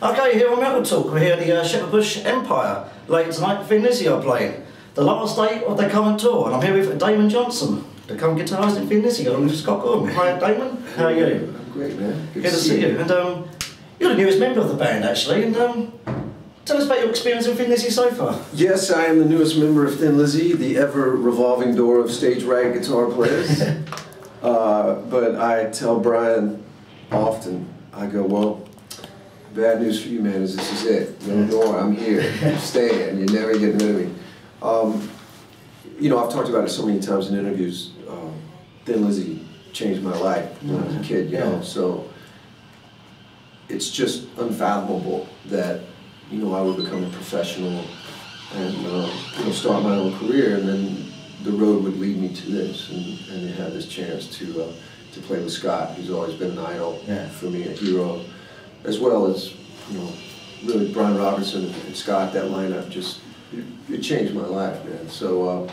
Okay, here on Metal Talk, we're here at the Shepherd Bush Empire. Late tonight, Thin Lizzy are playing. The last day of their current tour, and I'm here with Damon Johnson, the current guitarist in Thin Lizzy, along with Scott Gorham. Hi Damon, how are you? I'm great, man. Good to see you. And you're the newest member of the band, actually, and tell us about your experience with Thin Lizzy so far. Yes, I am the newest member of Thin Lizzy, the ever-revolving door of stage-right guitar players. But I tell Brian often, I go, well, bad news for you, man, is this is it. No more, I'm here. I'm staying. You're never getting rid of me. You know, I've talked about it so many times in interviews. Thin Lizzy changed my life when I was a kid, you know, so it's just unfathomable that, you know, I would become a professional and, you know, start my own career, and then the road would lead me to this, and to have this chance to play with Scott, who's always been an idol for me, a hero, as well as, you know, really Brian Robertson and Scott. That lineup just, it changed my life, man. So,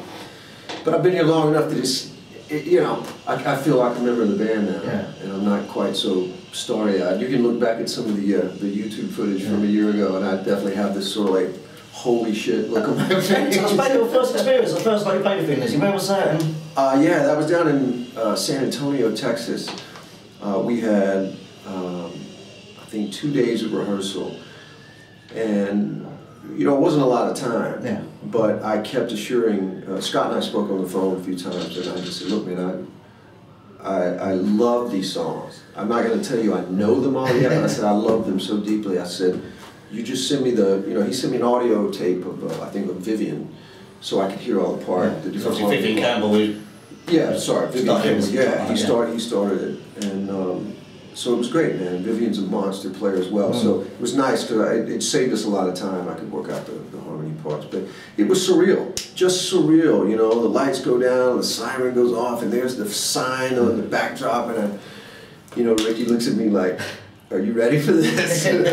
but I've been here long enough that it's, you know, I feel like a member of the band now, and I'm not quite so starry-eyed. You can look back at some of the YouTube footage from a year ago, and I definitely have this sort of like, holy shit look on my face. Tell us about your first experience, the first night you played with Thin Lizzy. Where was that? Yeah, that was down in San Antonio, Texas. We had, I think, 2 days of rehearsal, and you know, it wasn't a lot of time, but I kept assuring, Scott and I spoke on the phone a few times, and I just said, look man, I love these songs. I'm not going to tell you I know them all yet, but I said I love them so deeply. I said, you just send me the, you know, he sent me an audio tape of, I think, of Vivian, so I could hear all the parts. The different parts. Vivian Campbell. Vivian Campbell, he started it, and so it was great, man. Vivian's a monster player as well, so it was nice because it saved us a lot of time. I could work out the harmony parts, but it was surreal, just surreal, you know. The lights go down, the siren goes off, and there's the sign on the backdrop, and you know, Ricky looks at me like, are you ready for this? And,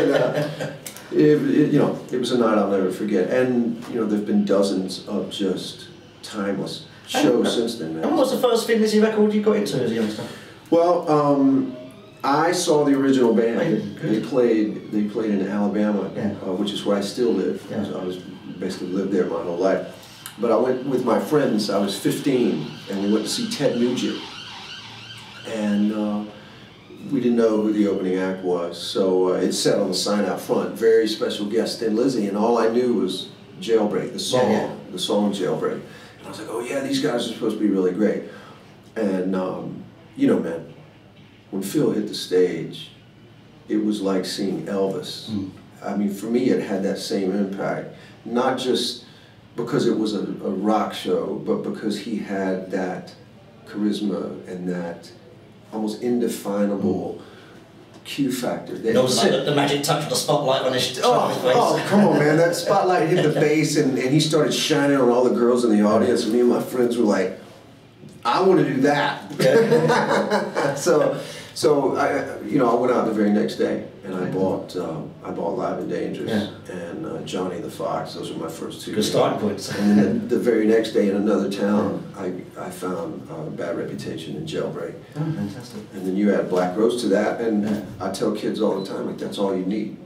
you know, it was a night I'll never forget, and you know, there've been dozens of just timeless shows since then, man. And what was the first Thin Lizzy record you got into as a youngster? Well, I saw the original band. They played in Alabama, which is where I still live. I was basically lived there my whole life. But I went with my friends. I was 15, and we went to see Ted Nugent, and we didn't know who the opening act was, so it said on the sign out front, very special guest Thin Lizzy, and all I knew was Jailbreak, the song Jailbreak. And I was like, oh yeah, these guys are supposed to be really great. And you know, man, when Phil hit the stage, it was like seeing Elvis. I mean, for me, it had that same impact, not just because it was a rock show, but because he had that charisma and that almost indefinable Q factor. The magic touch of the spotlight on his face. Oh, come on, man. That spotlight hit the bass, and he started shining on all the girls in the audience, and me and my friends were like, I want to do that. So I, you know, I went out the very next day, and I bought Live and Dangerous and Johnny the Fox. Those were my first two. Good starting points. And then the very next day in another town, I found Bad Reputation and Jailbreak. Oh, fantastic. And then you add Black Rose to that, and I tell kids all the time, like, that's all you need.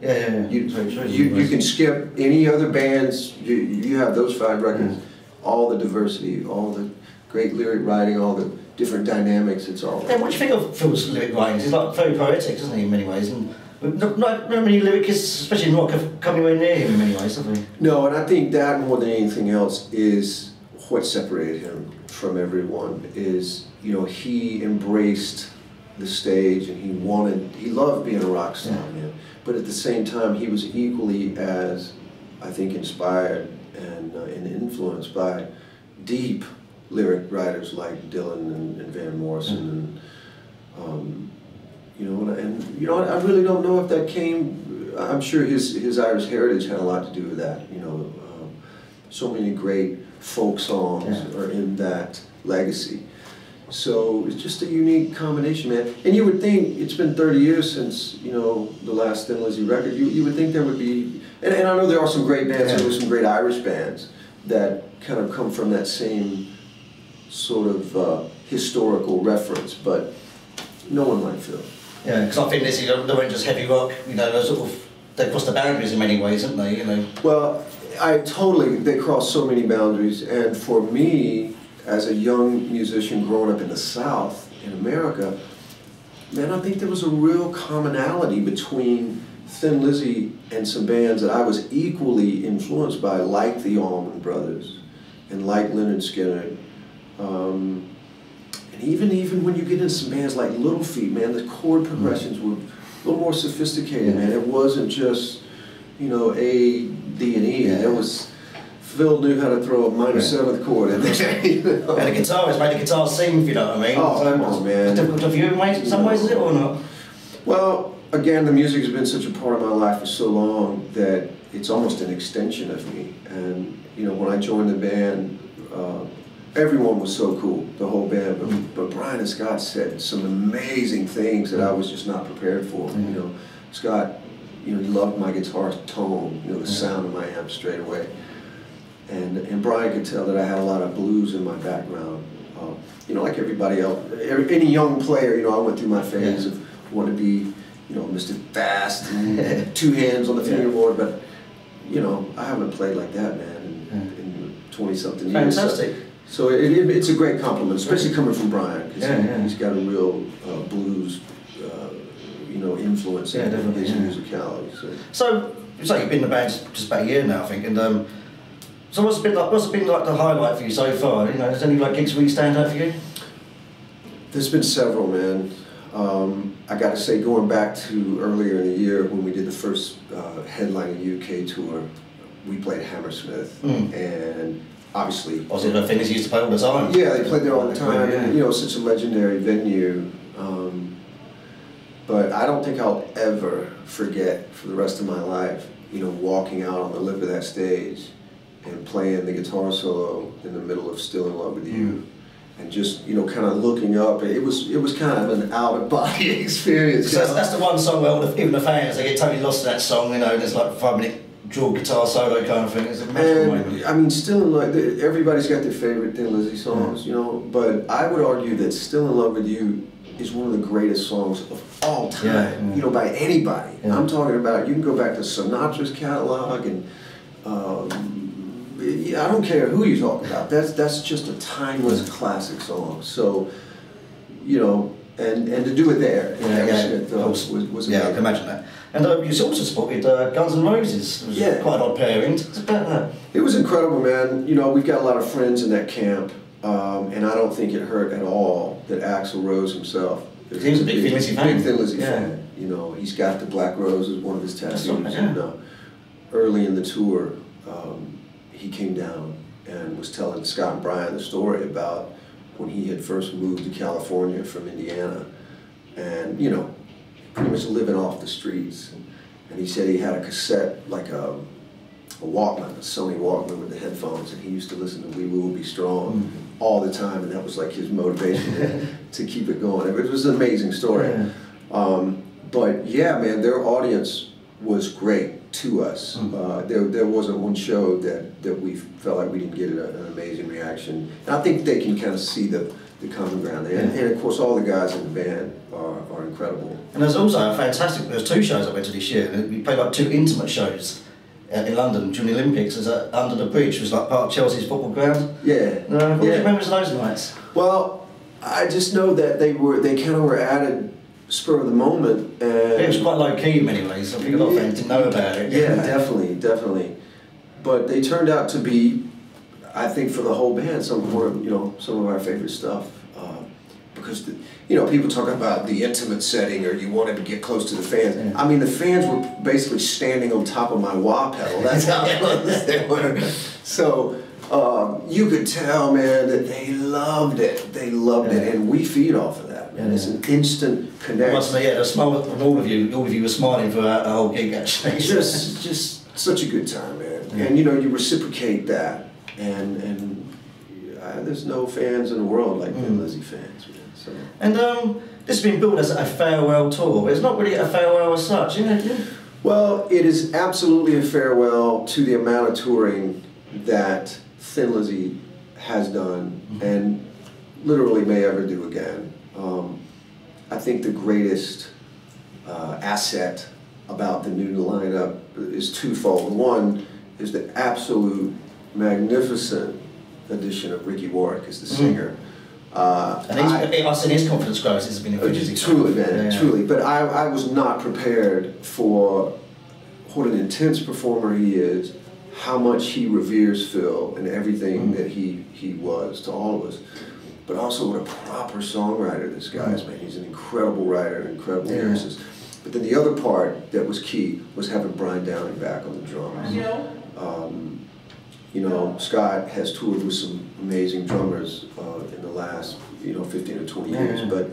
You can skip any other bands. You have those 5 records, all the diversity, all the great lyric writing, all the different dynamics, it's all. Yeah, what do you think of Phil's lyric writings? He's like very poetic, isn't he, in many ways? And not many lyricists, especially in rock, have come anywhere near him in many ways, have they? No, and I think that more than anything else is what separated him from everyone. Is, you know, he embraced the stage, and he loved being a rock star, man. But at the same time, he was equally as, I think, inspired and influenced by deep lyric writers like Dylan and Van Morrison, and you know, and you know, I really don't know if that came. I'm sure his Irish heritage had a lot to do with that. You know, so many great folk songs are in that legacy. So it's just a unique combination, man. And you would think, it's been 30 years since, you know, the last Thin Lizzy record. You would think there would be, and I know there are some great bands. There were some great Irish bands that kind of come from that same sort of historical reference, but no one like Phil. Yeah, because I think Lizzy, they weren't just heavy rock, you know, those sort of they've crossed the boundaries in many ways, haven't they? You know. Well, they cross so many boundaries, and for me, as a young musician growing up in the South, in America, man, I think there was a real commonality between Thin Lizzy and some bands that I was equally influenced by, like the Allman Brothers, and like Leonard Skinner. And even when you get into some bands like Little Feat, man, the chord progressions were a little more sophisticated, man. It wasn't just, you know, A, D, and E. There was, Phil knew how to throw a minor seventh chord in there. You know? And the guitarist made the guitar sing, if you know what I mean. Oh, come on, man. It's difficult for you in ways, in some ways, is it, or not? Well, again, the music has been such a part of my life for so long that it's almost an extension of me. And, you know, when I joined the band, everyone was so cool, the whole band, but Brian and Scott said some amazing things that I was just not prepared for. You know, Scott, you know, he loved my guitar tone, you know, the sound of my amp straight away. And Brian could tell that I had a lot of blues in my background. You know, like everybody else, any young player, you know, I went through my phase of wanting to be, you know, Mr. Fast and two hands on the fingerboard, but, you know, I haven't played like that, man, in 20-something years. Fantastic. So it's a great compliment, especially coming from Brian, because he's got a real blues, you know, influence in his musicality. So you say you've been in the band just about a year now, I think, and so what's it been like the highlight for you so far? You know, has any like gigs really stand out for you? There's been several, man. I got to say, going back to earlier in the year when we did the first headlining UK tour, we played Hammersmith, and obviously... Was it a thing that you used to play all the time? Yeah, they played there all the time, and, you know, such a legendary venue. But I don't think I'll ever forget for the rest of my life, you know, walking out on the lip of that stage and playing the guitar solo in the middle of Still in Love with You. And just, you know, kind of looking up. It was kind of an out-of-body experience. That's the one song where even the fans, they get totally lost in that song, you know, and it's like a 5-minute dual guitar solo kind of thing. It's a magical moment. I mean, Still in Love, everybody's got their favorite Thin Lizzy songs, you know, but I would argue that Still in Love with You is one of the greatest songs of all time, you know, by anybody. I'm talking about, you can go back to Sinatra's catalog, and I don't care who you talk about. That's just a timeless classic song. So, you know, and to do it there, was amazing. I can imagine that. And you also supported Guns N' Roses. It was quite an odd pairing. It's about that. It was incredible, man. You know, we've got a lot of friends in that camp, and I don't think it hurt at all that Axl Rose himself. He was a big Thin Lizzy fan. Big Thin Lizzy fan. You know, he's got the Black Rose as one of his tattoos. And early in the tour, he came down and was telling Scott and Brian the story about when he had first moved to California from Indiana, and, you know, pretty much living off the streets. And he said he had a cassette, like a Walkman, a Sony Walkman with the headphones, and he used to listen to We Will Be Strong all the time, and that was like his motivation to keep it going. It was an amazing story. But yeah, man, their audience was great to us. There wasn't one show that we felt like we didn't get an amazing reaction. And I think they can kind of see the common ground there. And of course, all the guys in the band are incredible. And there's also a fantastic, there's 2 shows I went to this year. We played like 2 intimate shows in London during the Olympics. There's Under the Bridge, which was like part of Chelsea's football ground. What do you remember of those nights? Well, I just know that they kind of were added spur of the moment, and it was quite low key in many ways. I think a lot of fans didn't know about it. Yeah, definitely. But they turned out to be, I think, for the whole band, some of our favorite stuff. Because you know, people talk about the intimate setting, or you wanted to get close to the fans. I mean, the fans were basically standing on top of my wah pedal. That's how close they were. So you could tell, man, that they loved it. They loved it, and we feed off of that. And it's an instant connection. Must be, a smile from all of you. All of you were smiling for the whole gig, actually. just such a good time, man. And you know, you reciprocate that, and there's no fans in the world like Thin Lizzy fans, man. So. And this has been billed as a farewell tour, but it's not really a farewell as such, isn't it? Well, it is absolutely a farewell to the amount of touring that Thin Lizzy has done, and literally may ever do again. I think the greatest asset about the new lineup is twofold. One is the absolute magnificent addition of Ricky Warwick as the singer. And I've seen his confidence grow since it's been in truly, man, truly. But I was not prepared for what an intense performer he is, how much he reveres Phil and everything that he was to all of us. But also what a proper songwriter this guy is, man. He's an incredible writer, an incredible lyricist. But then the other part that was key was having Brian Downing back on the drums. You know, Scott has toured with some amazing drummers in the last, 15 or 20 years, but,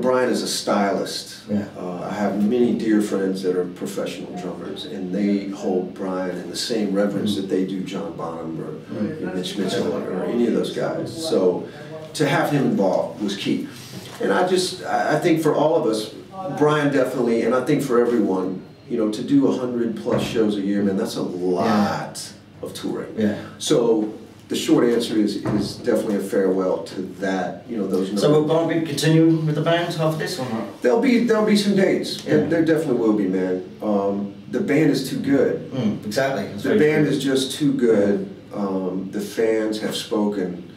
Brian is a stylist. I have many dear friends that are professional drummers, and they hold Brian in the same reverence that they do John Bonham or Mitch Mitchell or any of those guys. So to have him involved was key. And I think for all of us, Brian definitely, and I think for everyone, to do 100+ shows a year, man, that's a lot of touring. So the short answer is definitely a farewell to that, those numbers. So will Barnaby continue with the band after this or not? There'll be some dates. There definitely will be, man. The band is too good. Exactly. The band is just too good. The fans have spoken.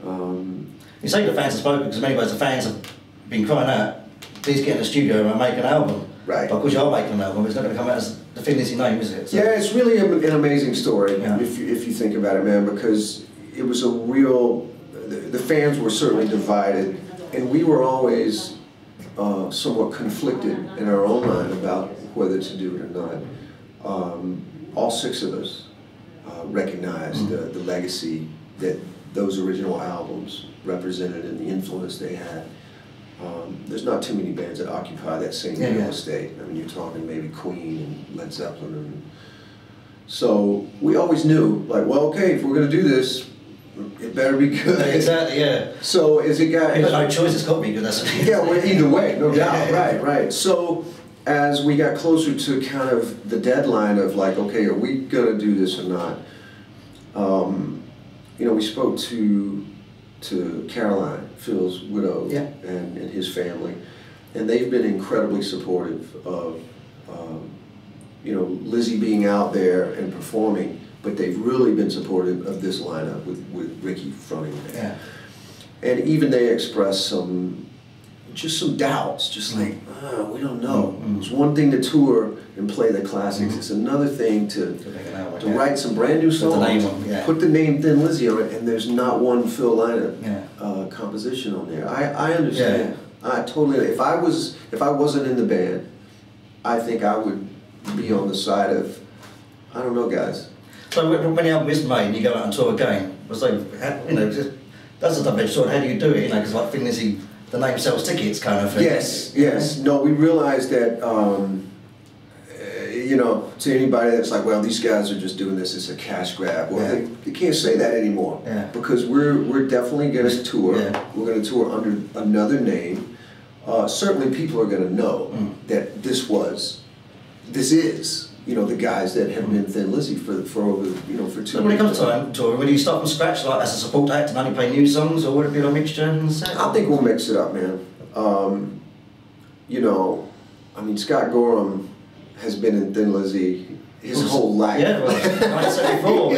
You say the fans have spoken because in many ways the fans have been crying out, please get in the studio and make an album. Right. But because you are making an album, it's not going to come out as the Thin Lizzy name, is it? So yeah, it's really an amazing story if you think about it, man, because it was a real, the fans were certainly divided, and we were always somewhat conflicted in our own mind about whether to do it or not. All 6 of us recognized the legacy that those original albums represented and the influence they had. There's not too many bands that occupy that same real estate. I mean, you're talking maybe Queen and Led Zeppelin. And so we always knew, like, well, okay, if we're going to do this, it better be good. Exactly, yeah. So as it got... There's no choice, it's got to be good, that's what yeah, well, either way, no doubt. Right. So as we got closer to kind of the deadline of like, okay, are we going to do this or not? We spoke to Caroline, Phil's widow, and his family, and they've been incredibly supportive of Lizzy being out there and performing, but they've really been supportive of this lineup with Ricky fronting it. And even they expressed some doubts, just like, we don't know. It's one thing to tour and play the classics. It's another thing to write some brand new songs, put the name Thin Lizzy on it, and there's not one Phil Lynott composition on there. I understand. I totally. If I wasn't in the band, I think I would be on the side of, I don't know, guys. So when the album is made and you go out on tour again, was like, that's a double-edged sword. How do you do it? Because like Thin Lizzy, the name sells tickets, kind of thing. Yes. No, we realized that. To anybody that's like, well, these guys are just doing this, it's a cash grab. Well, they can't say that anymore because we're definitely going to tour. We're going to tour under another name. Certainly, people are going to know that this is the guys that have been Thin Lizzy for over for 2 years. So when it comes to touring, will you start from scratch, like as a support act, and only play new songs, or would it be a mixture and set? I think we'll mix it up, man. Scott Gorham has been in Thin Lizzy his whole life. Yeah, well, I said before.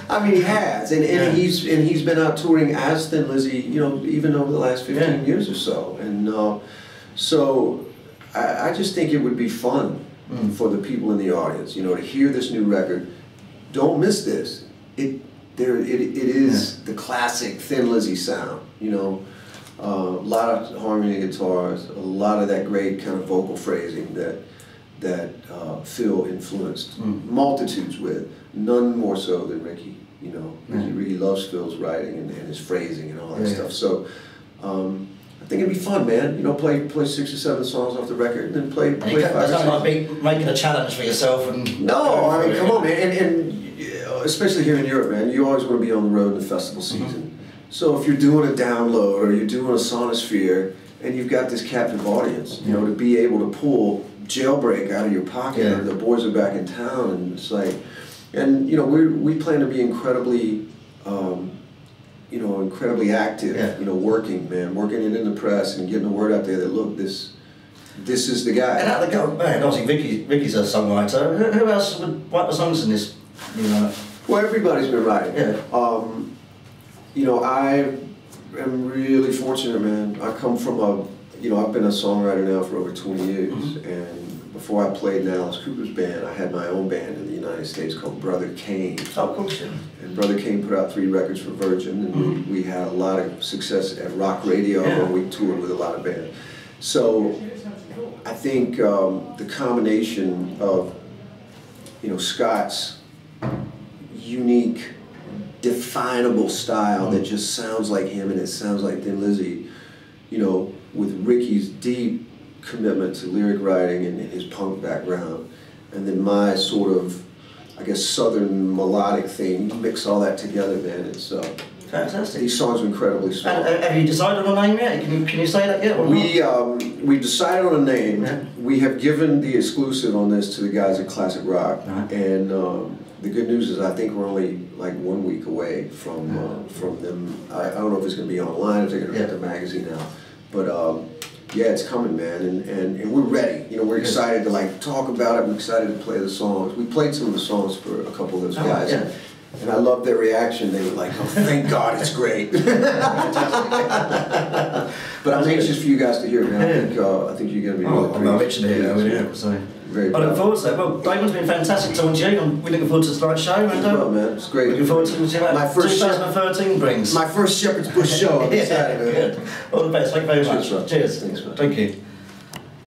I mean, he has, and he's been out touring as Thin Lizzy, even over the last 15 years or so. And so I just think it would be fun for the people in the audience, to hear this new record. Don't miss this. It is the classic Thin Lizzy sound. A lot of harmony guitars, a lot of that great kind of vocal phrasing that Phil influenced multitudes with, none more so than Ricky. Ricky loves Phil's writing and his phrasing and all that stuff. So I think it'd be fun, man. Play 6 or 7 songs off the record and then play 5 or 6. There's nothing like making a challenge for yourself and. No, I mean, come on, man, and especially here in Europe, man, you always want to be on the road in the festival season. So if you're doing a download or you're doing a sonosphere and you've got this captive audience, to be able to pull Jailbreak out of your pocket, or The Boys Are Back in Town, and it's like, and we plan to be incredibly, incredibly active, working it in the press and getting the word out there that look, this this is the guy. And out of the band, obviously Vicky's a songwriter. Who else would write the songs in this? You know? Well, everybody's been writing. Yeah. You know, I am really fortunate, man. I come from I've been a songwriter now for over 20 years, and before I played in Alice Cooper's band, I had my own band in the United States called Brother Kane. Oh, of course, yeah. And Brother Kane put out 3 records for Virgin, and we had a lot of success at rock radio, and we toured with a lot of bands. So I think the combination of, Scott's unique, definable style that just sounds like him and it sounds like Thin Lizzy, with Ricky's deep commitment to lyric writing and his punk background, and then my sort of, I guess, southern melodic thing. You mix all that together, man. It's fantastic. These songs are incredibly strong. Have you decided on a name yet? Can you say that yet? Or we decided on a name. Yeah. We have given the exclusive on this to the guys at Classic Rock, and the good news is I think we're only like 1 week away from them. I don't know if it's going to be online, if they're going to print the magazine out, but yeah, it's coming, man, and we're ready. We're excited to like talk about it. We're excited to play the songs. We played some of the songs for a couple of those guys. Yeah. And I loved their reaction. They were like, "Oh, thank God, it's great." But I'm anxious for you guys to hear it, man. I think you're going to be really pleased. I'm itching to hear it, so. Very I look forward to it. Well, Damon's been fantastic talking to you. I'm looking forward to tonight's show. And, well, man, it's great. Looking forward to what my first 2013 brings. My first Shepherd's Bush show. I'm excited, man. Good. All the best. Thank you very much. Cheers. Cheers. Thanks, man. Thank you.